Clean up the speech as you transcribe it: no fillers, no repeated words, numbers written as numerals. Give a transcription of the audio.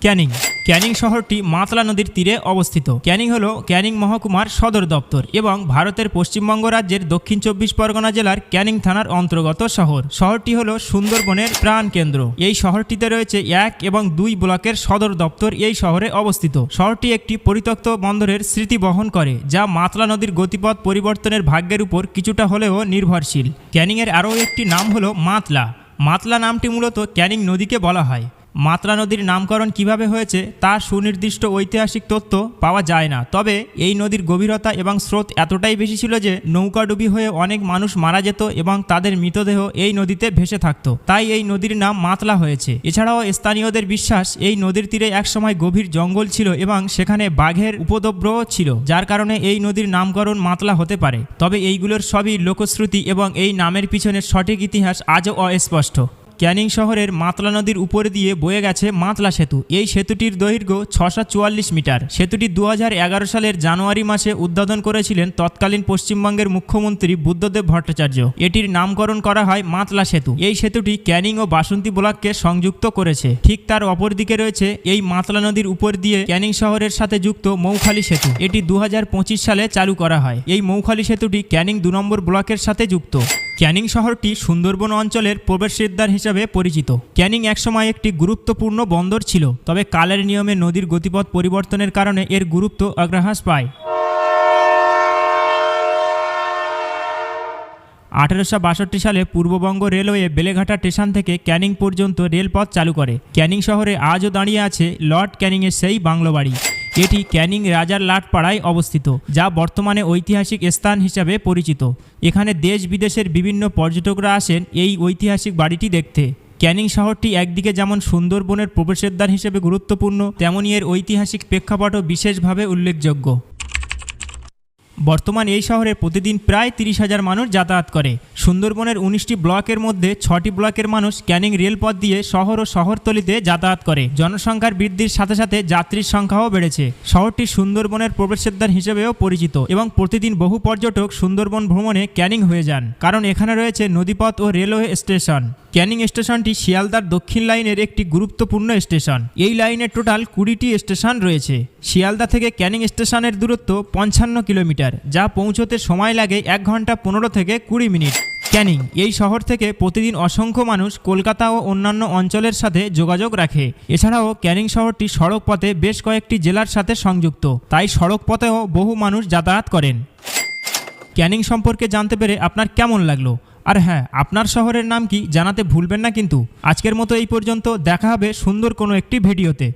ক্যানিং। ক্যানিং শহরটি মাতলা নদীর তীরে অবস্থিত। ক্যানিং হল ক্যানিং মহকুমার সদর দপ্তর এবং ভারতের পশ্চিমবঙ্গ রাজ্যের দক্ষিণ 24 পরগনা জেলার ক্যানিং থানার অন্তর্গত শহর। শহরটি হল সুন্দরবনের প্রাণকেন্দ্র। এই শহরটিতে রয়েছে 1 এবং 2 ব্লকের সদর দপ্তর এই শহরে অবস্থিত। শহরটি একটি পরিত্যক্ত বন্দরের স্মৃতি বহন করে, যা মাতলা নদীর গতিপথ পরিবর্তনের ভাগ্যের উপর কিছুটা হলেও নির্ভরশীল। ক্যানিংয়ের আরও একটি নাম হল মাতলা। মাতলা নামটি মূলত ক্যানিং নদীকে বলা হয়। মাতলা নদীর নামকরণ কিভাবে হয়েছে তা সুনির্দিষ্ট ঐতিহাসিক তথ্য পাওয়া যায় না, তবে এই নদীর গভীরতা এবং স্রোত এতটাই বেশি ছিল যে নৌকাডুবি হয়ে অনেক মানুষ মারা যেত এবং তাদের মৃতদেহ এই নদীতে ভেসে থাকত। তাই এই নদীর নাম মাতলা হয়েছে। এছাড়াও স্থানীয়দের বিশ্বাস এই নদীর তীরে একসময় গভীর জঙ্গল ছিল এবং সেখানে বাঘের উপদ্রব ছিল, যার কারণে এই নদীর নামকরণ মাতলা হতে পারে। তবে এইগুলোর সবই লোকশ্রুতি এবং এই নামের পিছনের সঠিক ইতিহাস আজও অস্পষ্ট। ক্যানিং শহরের মাতলা নদীর উপর দিয়ে বয়ে গেছে মাতলা সেতু। এই সেতুটির দৈর্ঘ্য 644 মিটার। সেতুটি 2011 সালের জানুয়ারি মাসে উদ্বোধন করেছিলেন তৎকালীন পশ্চিমবঙ্গের মুখ্যমন্ত্রী বুদ্ধদেব ভট্টাচার্য। এটির নামকরণ করা হয় মাতলা সেতু। এই সেতুটি ক্যানিং ও বাসন্তী ব্লককে সংযুক্ত করেছে। ঠিক তার অপরদিকে রয়েছে এই মাতলা নদীর উপর দিয়ে ক্যানিং শহরের সাথে যুক্ত মৌখালি সেতু। এটি 2025 সালে চালু করা হয়। এই মৌখালি সেতুটি ক্যানিং 2 নম্বর ব্লকের সাথে যুক্ত। ক্যানিং শহরটি সুন্দরবন অঞ্চলের প্রবেশদ্বার হিসাবে পরিচিত। ক্যানিং একসময় একটি গুরুত্বপূর্ণ বন্দর ছিল, তবে কালের নিয়মে নদীর গতিপথ পরিবর্তনের কারণে এর গুরুত্ব হ্রাস পায়। 1862 সালে পূর্ববঙ্গ রেলওয়ে বেলেঘাটা স্টেশন থেকে ক্যানিং পর্যন্ত রেলপথ চালু করে। ক্যানিং শহরে আজও দাঁড়িয়ে আছে লর্ড ক্যানিংয়ের সেই বাংলো বাড়ি। এটি ক্যানিং রাজার লাটপাড়ায় অবস্থিত, যা বর্তমানে ঐতিহাসিক স্থান হিসাবে পরিচিত। এখানে দেশ বিদেশের বিভিন্ন পর্যটকরা আসেন এই ঐতিহাসিক বাড়িটি দেখতে। ক্যানিং শহরটি একদিকে যেমন সুন্দরবনের প্রবেশদ্বার হিসেবে গুরুত্বপূর্ণ, তেমনি এর ঐতিহাসিক প্রেক্ষাপটও বিশেষভাবে উল্লেখযোগ্য। বর্তমান এই শহরে প্রতিদিন প্রায় 30,000 মানুষ যাতায়াত করে। সুন্দরবনের 19টি ব্লকের মধ্যে 6টি ব্লকের মানুষ ক্যানিং রেলপথ দিয়ে শহর ও শহরতলিতে যাতায়াত করে। জনসংখ্যার বৃদ্ধির সাথে সাথে যাত্রীর সংখ্যাও বেড়েছে। শহরটি সুন্দরবনের প্রবেশদ্বার হিসেবেও পরিচিত এবং প্রতিদিন বহু পর্যটক সুন্দরবন ভ্রমণে ক্যানিং হয়ে যান, কারণ এখানে রয়েছে নদীপথ ও রেলওয়ে স্টেশন। ক্যানিং স্টেশনটি শিয়ালদার দক্ষিণ লাইনের একটি গুরুত্বপূর্ণ স্টেশন। এই লাইনে টোটাল 20টি স্টেশন রয়েছে। শিয়ালদা থেকে ক্যানিং স্টেশনের দূরত্ব 55 কিলোমিটার, যা পৌঁছতে সময় লাগে 1 ঘন্টা 15 থেকে 20 মিনিট। ক্যানিং এই শহর থেকে প্রতিদিন অসংখ্য মানুষ কলকাতা ও অন্যান্য অঞ্চলের সাথে যোগাযোগ রাখে। এছাড়াও ক্যানিং শহরটি সড়ক পথে বেশ কয়েকটি জেলার সাথে সংযুক্ত, তাই সড়ক পথেও বহু মানুষ যাতায়াত করেন। ক্যানিং সম্পর্কে জানতে পেরে আপনার কেমন লাগলো? আর হ্যাঁ, আপনার শহরের নাম কি জানাতে ভুলবেন না কিন্তু। আজকের মতো এই পর্যন্ত, দেখা হবে সুন্দর কোনো একটি ভিডিওতে।